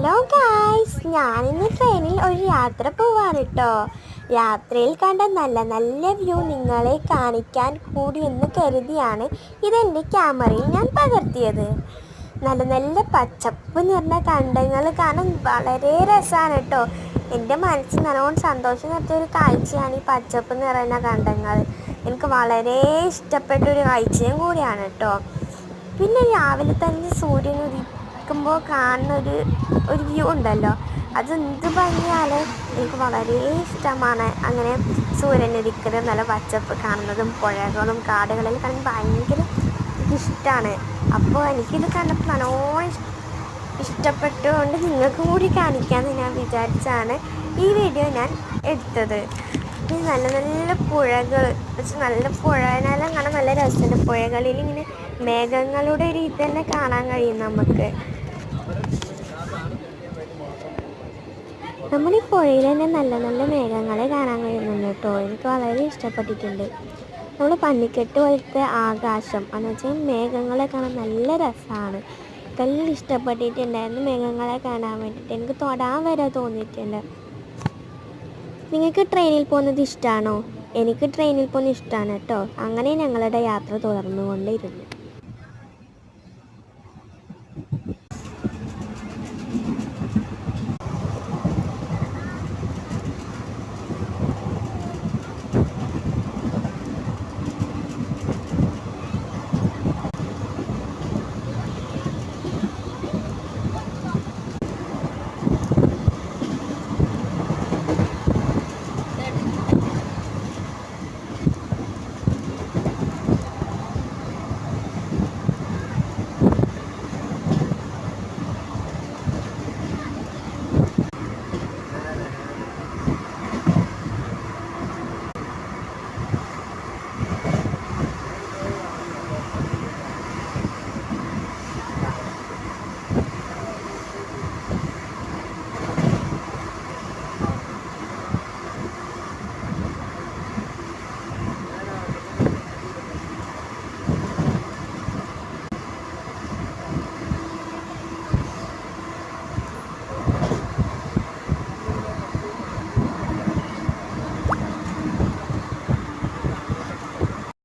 Hello guys, ഞാനിന്ന് ട്രെയിനിൽ ഒരു യാത്ര പോവാണ് കേട്ടോ. യാത്രയിൽ കണ്ട നല്ല നല്ല വ്യൂ നിങ്ങളെ കാണിക്കാൻ കൂടി എന്ന് കരുതിയാണ് ഇതെൻ്റെ ക്യാമറയിൽ ഞാൻ പകർത്തിയത്. നല്ല നല്ല പച്ചപ്പ് നിറഞ്ഞ കണ്ടങ്ങൾ കാണാൻ വളരെ രസമാണ് കേട്ടോ. എൻ്റെ മനസ്സിൽ നല്ലോണം സന്തോഷം നിർത്തിയൊരു കാഴ്ചയാണ് ഈ പച്ചപ്പ് നിറഞ്ഞ കണ്ടങ്ങൾ. എനിക്ക് വളരെ ഇഷ്ടപ്പെട്ടൊരു കാഴ്ചയും കൂടിയാണ് കേട്ടോ. പിന്നെ രാവിലെ തന്നെ സൂര്യൻ ഉദിക്കുമ്പോൾ കാണുന്ന ഒരു വ്യൂ ഉണ്ടല്ലോ, അതെന്ത് ഭംഗിയാണ്. എനിക്ക് വളരെ ഇഷ്ടമാണ് അങ്ങനെ സൂര്യൻ ഉദിക്കുന്നത്, നല്ല പച്ചപ്പ് കാണുന്നതും പുഴകളും കാടുകളിൽ കാണാൻ ഭയങ്കര ഇഷ്ടമാണ്. അപ്പോൾ എനിക്കിത് കണ്ടപ്പോൾ നല്ലോണം ഇഷ്ടപ്പെട്ടുകൊണ്ട് നിങ്ങൾക്കും കൂടി കാണിക്കാമെന്ന് ഞാൻ വിചാരിച്ചാണ് ഈ വീഡിയോ ഞാൻ എടുത്തത്. പിന്നെ നല്ല നല്ല പുഴകൾ, പക്ഷെ നല്ല പുഴനെല്ലാം കാണാൻ നല്ല രസമുണ്ട്. പുഴകളിൽ ഇങ്ങനെ മേഘങ്ങളുടെ ഒരു ഇത് തന്നെ കാണാൻ കഴിയും നമുക്ക്. നമ്മുടെ ഈ പുഴയിൽ തന്നെ നല്ല നല്ല മേഘങ്ങളെ കാണാൻ കഴിയുന്നുണ്ട് കേട്ടോ. എനിക്ക് വളരെ ഇഷ്ടപ്പെട്ടിട്ടുണ്ട്. നമ്മൾ പന്നിക്കെട്ട് പോലത്തെ ആകാശം എന്ന് വെച്ചാൽ മേഘങ്ങളെ കാണാൻ നല്ല രസമാണ്. നല്ല ഇഷ്ടപ്പെട്ടിട്ടുണ്ടായിരുന്നു മേഘങ്ങളെ കാണാൻ വേണ്ടിയിട്ട്. എനിക്ക് തൊടാൻ വരെ തോന്നിയിട്ടുണ്ട്. നിങ്ങൾക്ക് ട്രെയിനിൽ പോകുന്നത് ഇഷ്ടമാണോ? എനിക്ക് ട്രെയിനിൽ പോകുന്നത് ഇഷ്ടമാണ് കേട്ടോ. അങ്ങനെ ഞങ്ങളുടെ യാത്ര തുടർന്നുകൊണ്ടിരുന്നു.